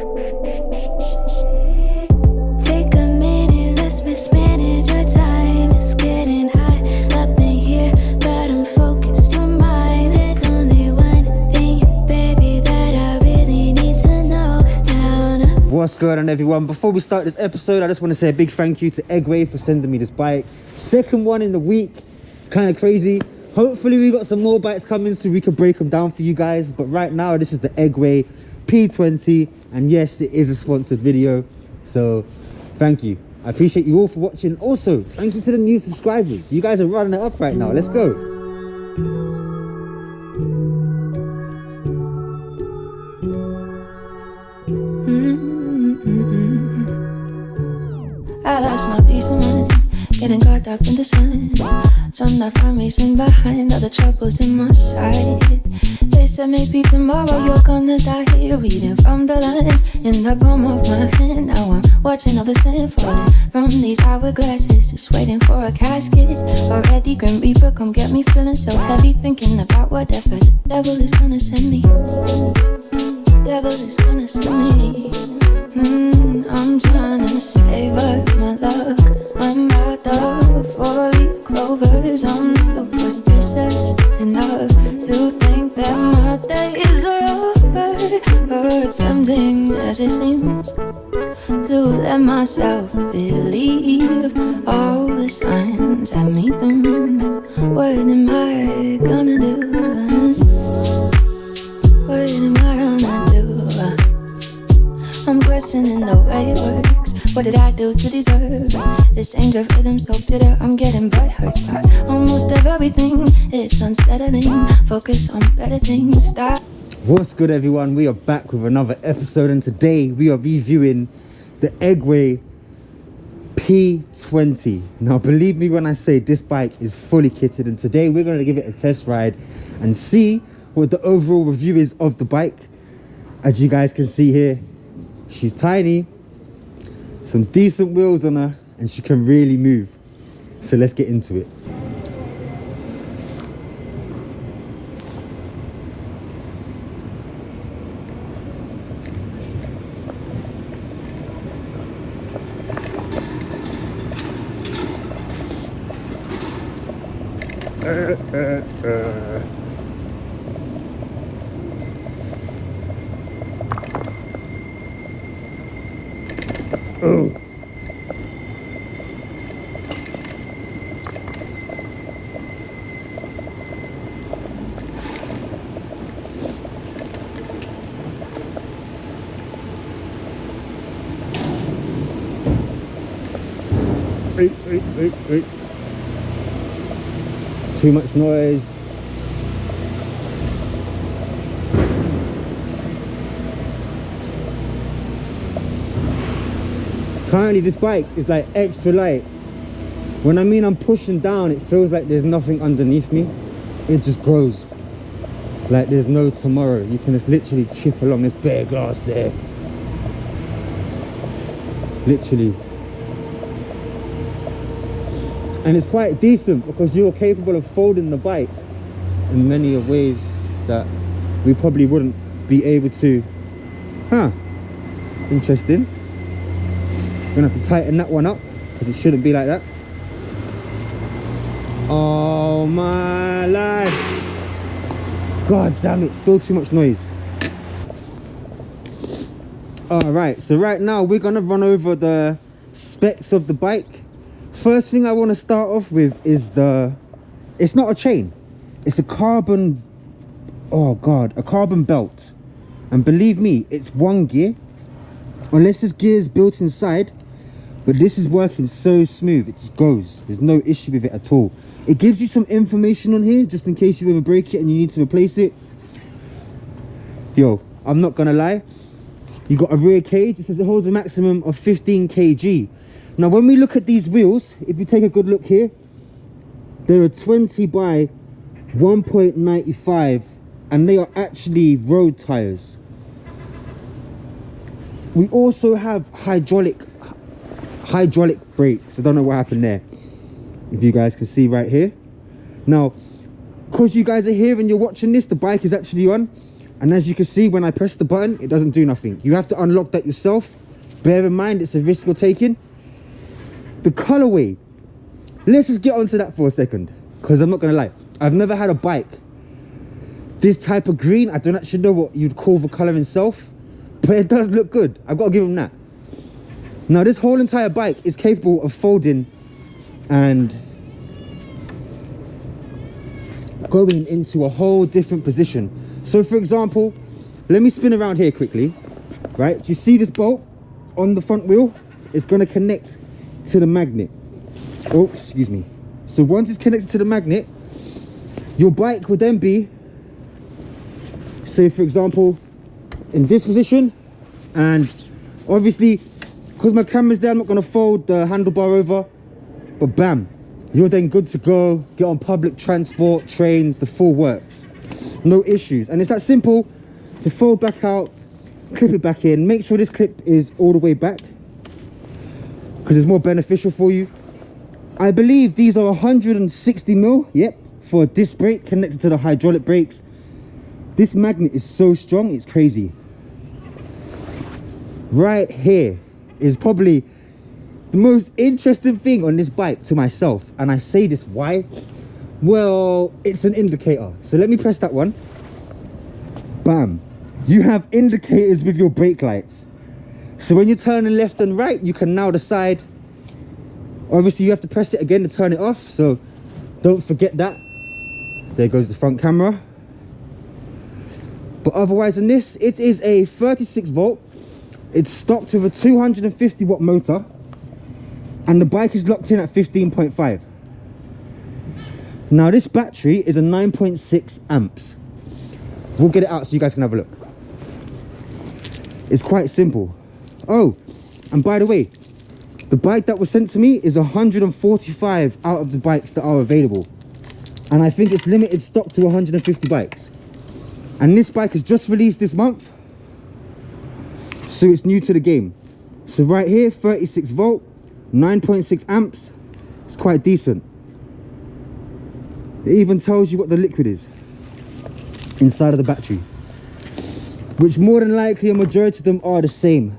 Take a minute, let's mismanage your time. It's getting hot up in here, but I'm focused on mine. There's only one thing, baby, that I really need to know. Down up. What's going on, everyone? Before we start this episode, I just want to say a big thank you to Engwe for sending me this bike. Second one in the week, kind of crazy. Hopefully we got some more bikes coming so we can break them down for you guys, but right now this is the Engwe P20, and yes, it is a sponsored video, so thank you. I appreciate you all for watching. Also, thank you to the new subscribers. You guys are running it up right now. Let's go. I lost my peace of mind, getting caught up in the sun. Trying to find reason behind all the troubles in my side. They said maybe tomorrow you're gonna die. Reading from the lines in the palm of my hand. Now I'm watching all the sand falling from these hourglasses, just waiting for a casket. Already Grim Reaper, come get me feeling so heavy, thinking about whatever the devil is gonna send me. Devil is gonna send me. I'm trying to save up my luck. I'm out of 4-leaf clovers. I'm superstitious enough to think that my days are over. But tempting as it seems to let myself believe all the signs I meet them. What am I gonna do? What am I gonna do? I'm questioning the way it works. What did I do to deserve this change of rhythm so bitter? I'm getting butthurt by almost everything. It's unsettling. Focus on better things. Stop. What's good, everyone? We are back with another episode, and today we are reviewing the Engwe P20. Now, believe me when I say this bike is fully kitted, and today we're going to give it a test ride and see what the overall review is of the bike. As you guys can see here, she's tiny, some decent wheels on her, and she can really move. So let's get into it. Oh. Wait. Too much noise. Currently this bike is like extra light. When I mean I'm pushing down, it feels like there's nothing underneath me. It just grows like there's no tomorrow. You can just literally chip along this bare glass there, literally. And it's quite decent because you're capable of folding the bike in many of ways that we probably wouldn't be able to. Interesting. Gonna have to tighten that one up because it shouldn't be like that. Oh my life. God damn it, still too much noise. Alright, so right now we're gonna run over the specs of the bike. First thing I want to start off with is it's not a chain, it's a carbon, oh god, a carbon belt. And believe me, it's one gear, unless this gear is built inside, but this is working so smooth, it just goes. There's no issue with it at all. It gives you some information on here, just in case you ever break it and you need to replace it. Yo, I'm not gonna lie, you got a rear cage. It says it holds a maximum of 15 kg. Now, when we look at these wheels, if you take a good look here, they're a 20 by 1.95, and they are actually road tires. We also have hydraulic brakes. I don't know what happened there. If you guys can see right here. Now, because you guys are here and you're watching this, the bike is actually on. And as you can see, when I press the button, it doesn't do nothing. You have to unlock that yourself. Bear in mind, it's a risk you're taking. The colorway, let's just get onto that for a second, because I'm not gonna lie, I've never had a bike this type of green. I don't actually know what you'd call the color itself, but it does look good. I've got to give them that. Now this whole entire bike is capable of folding and going into a whole different position. So for example, let me spin around here quickly, right? Do you see this bolt on the front wheel? It's going to connect to the magnet. Oh, excuse me. So once it's connected to the magnet, your bike would then be, say for example, in this position, and obviously because my camera's there, I'm not going to fold the handlebar over, but bam, you're then good to go. Get on public transport, trains, the full works, no issues. And it's that simple to fold back out, clip it back in. Make sure this clip is all the way back because it's more beneficial for you. I believe these are 160mm, yep, for a disc brake connected to the hydraulic brakes. This magnet is so strong, it's crazy. Right here is probably the most interesting thing on this bike to myself, and I say this why? Well, it's an indicator. So let me press that one. Bam. You have indicators with your brake lights. So when you're turning left and right, you can now decide. Obviously you have to press it again to turn it off, so don't forget that. There goes the front camera. But otherwise in this, it is a 36 volt. It's stocked with a 250 watt motor, and the bike is locked in at 15.5. Now this battery is a 9.6 amps. We'll get it out so you guys can have a look. It's quite simple. Oh, and by the way, the bike that was sent to me is 145 out of the bikes that are available, and I think it's limited stock to 150 bikes. And this bike is just released this month, so it's new to the game. So right here, 36 volt, 9.6 amps. It's quite decent. It even tells you what the liquid is inside of the battery, which more than likely a majority of them are the same.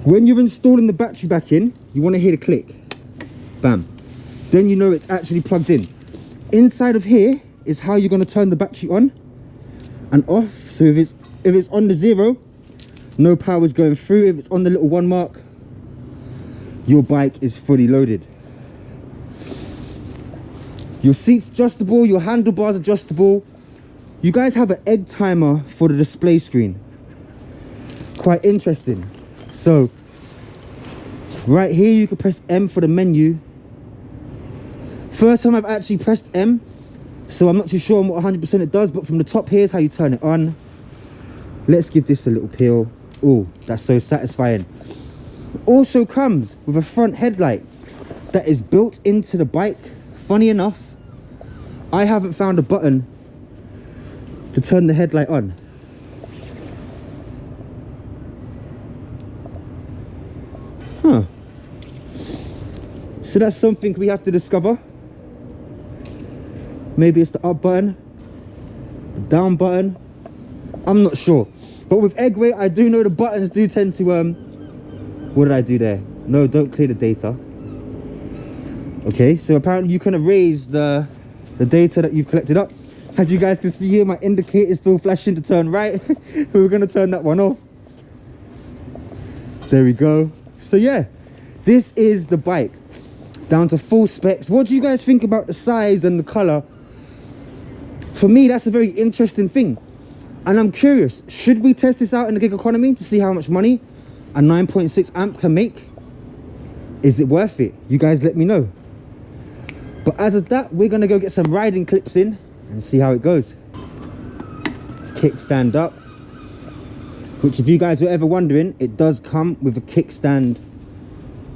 When you're installing the battery back in, you want to hear the click. Bam. Then you know it's actually plugged in. Inside of here is how you're going to turn the battery on and off. So if it's on the 0, no power is going through. If it's on the little 1 mark, your bike is fully loaded. Your seat's adjustable, your handlebars adjustable. You guys have an egg timer for the display screen. Quite interesting. So right here you can press M for the menu. First time I've actually pressed M, so I'm not too sure on what 100% it does, but from the top here's how you turn it on. Let's give this a little peel. Oh, that's so satisfying. It also comes with a front headlight that is built into the bike. Funny enough, I haven't found a button to turn the headlight on. Huh. So that's something we have to discover. Maybe it's the up button, the down button. I'm not sure. But with Engwe, I do know the buttons do tend to what did I do there? No, don't clear the data. Okay, so apparently you can erase the data that you've collected up. As you guys can see here, my indicator is still flashing to turn right. We're gonna turn that one off. There we go. So yeah, this is the bike down to full specs. What do you guys think about the size and the color? For me, that's a very interesting thing, and I'm curious, should we test this out in the gig economy to see how much money a 9.6 amp can make? Is it worth it? You guys let me know. But as of that, we're gonna go get some riding clips in and see how it goes. Kickstand up, which if you guys were ever wondering, it does come with a kickstand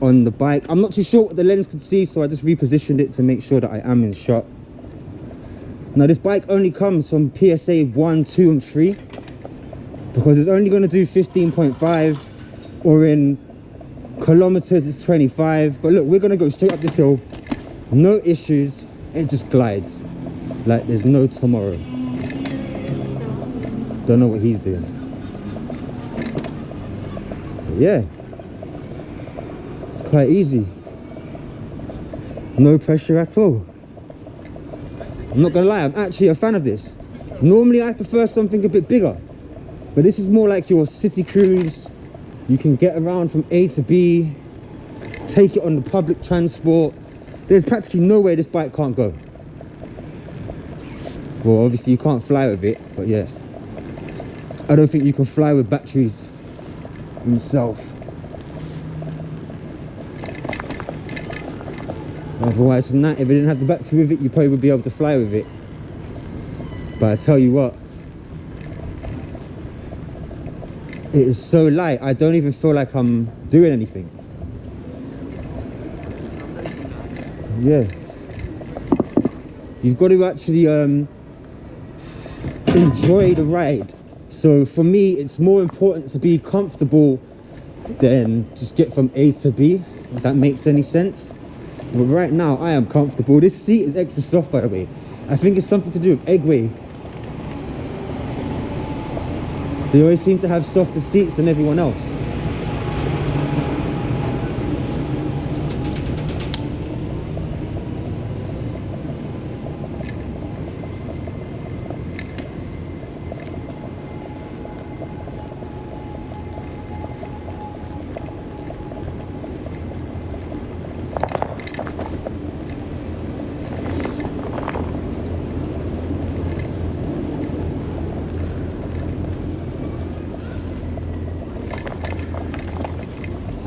on the bike. I'm not too sure what the lens could see, so I just repositioned it to make sure that I am in shot. Now this bike only comes from PSA 1, 2 and 3 because it's only going to do 15.5, or in kilometers it's 25. But look, we're going to go straight up this hill, no issues. It just glides like there's no tomorrow. don't know what he's doing. But yeah, it's quite easy. No pressure at all. I'm not gonna lie, I'm actually a fan of this. Normally I prefer something a bit bigger, but this is more like your city cruise. You can get around from A to B, take it on the public transport. There's practically no way this bike can't go. Well, obviously you can't fly with it, but yeah. I don't think you can fly with batteries himself. Otherwise from that, if it didn't have the battery with it, you probably would be able to fly with it. But I tell you what, it is so light, I don't even feel like I'm doing anything. Yeah. You've got to actually enjoy the ride. So for me, it's more important to be comfortable than just get from A to B, if that makes any sense. But right now, I am comfortable. This seat is extra soft, by the way. I think it's something to do with Engwe. They always seem to have softer seats than everyone else.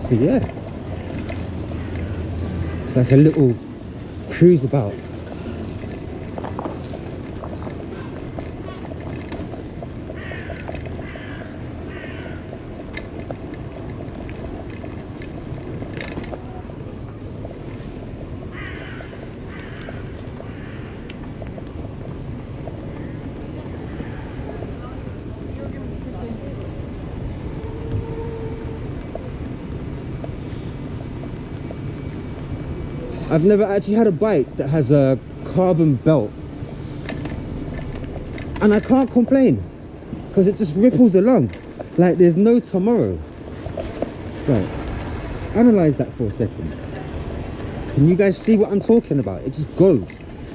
So yeah, it's like a little cruise about. I've never actually had a bike that has a carbon belt, and I can't complain because it just ripples along like there's no tomorrow. Right, analyze that for a second. Can you guys see what I'm talking about? It just goes.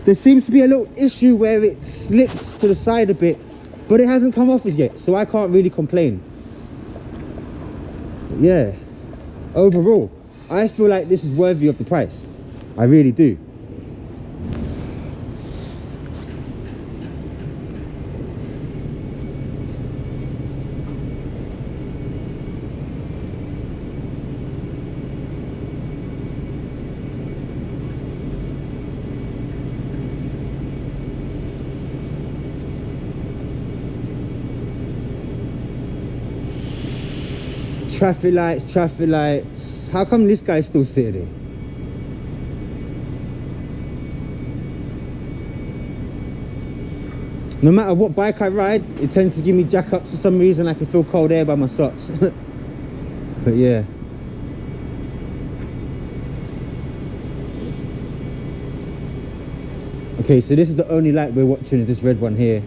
There seems to be a little issue where it slips to the side a bit, but it hasn't come off as yet, so I can't really complain. But yeah, overall, I feel like this is worthy of the price. I really do. Traffic lights, traffic lights. How come this guy's still sitting there? No matter what bike I ride, it tends to give me jack ups for some reason. I can feel cold air by my socks. But yeah. Okay, so this is the only light we're watching, is this red one here.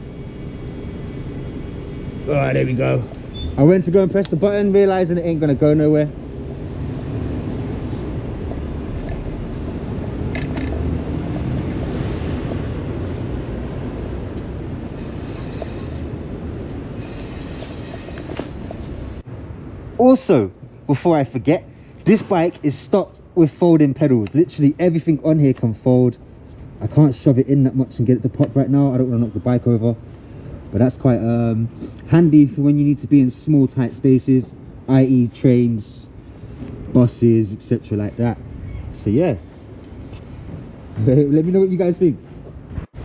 Alright, there we go. I went to go and press the button, realizing it ain't gonna go nowhere. Also, before I forget, this bike is stocked with folding pedals. Literally everything on here can fold. I can't shove it in that much and get it to pop right now. I don't want to knock the bike over. But that's quite handy for when you need to be in small tight spaces, i.e. trains, buses, etc. like that. So yeah, let me know what you guys think.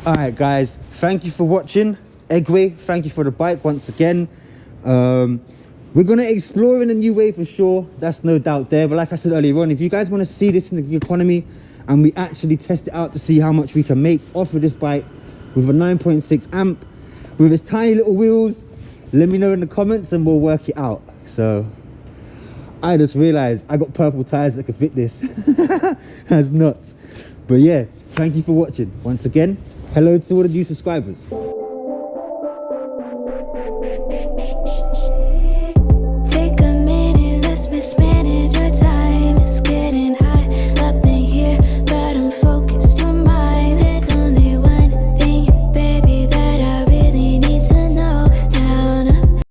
Alright guys, thank you for watching. Engwe, thank you for the bike once again. We're going to explore in a new way for sure, that's no doubt there. But like I said earlier on, if you guys want to see this in the gig economy and we actually test it out to see how much we can make off of this bike with a 9.6 amp, with its tiny little wheels, let me know in the comments and we'll work it out. So, I just realized I got purple tires that could fit this. That's nuts. But yeah, thank you for watching. Once again, hello to all the new subscribers.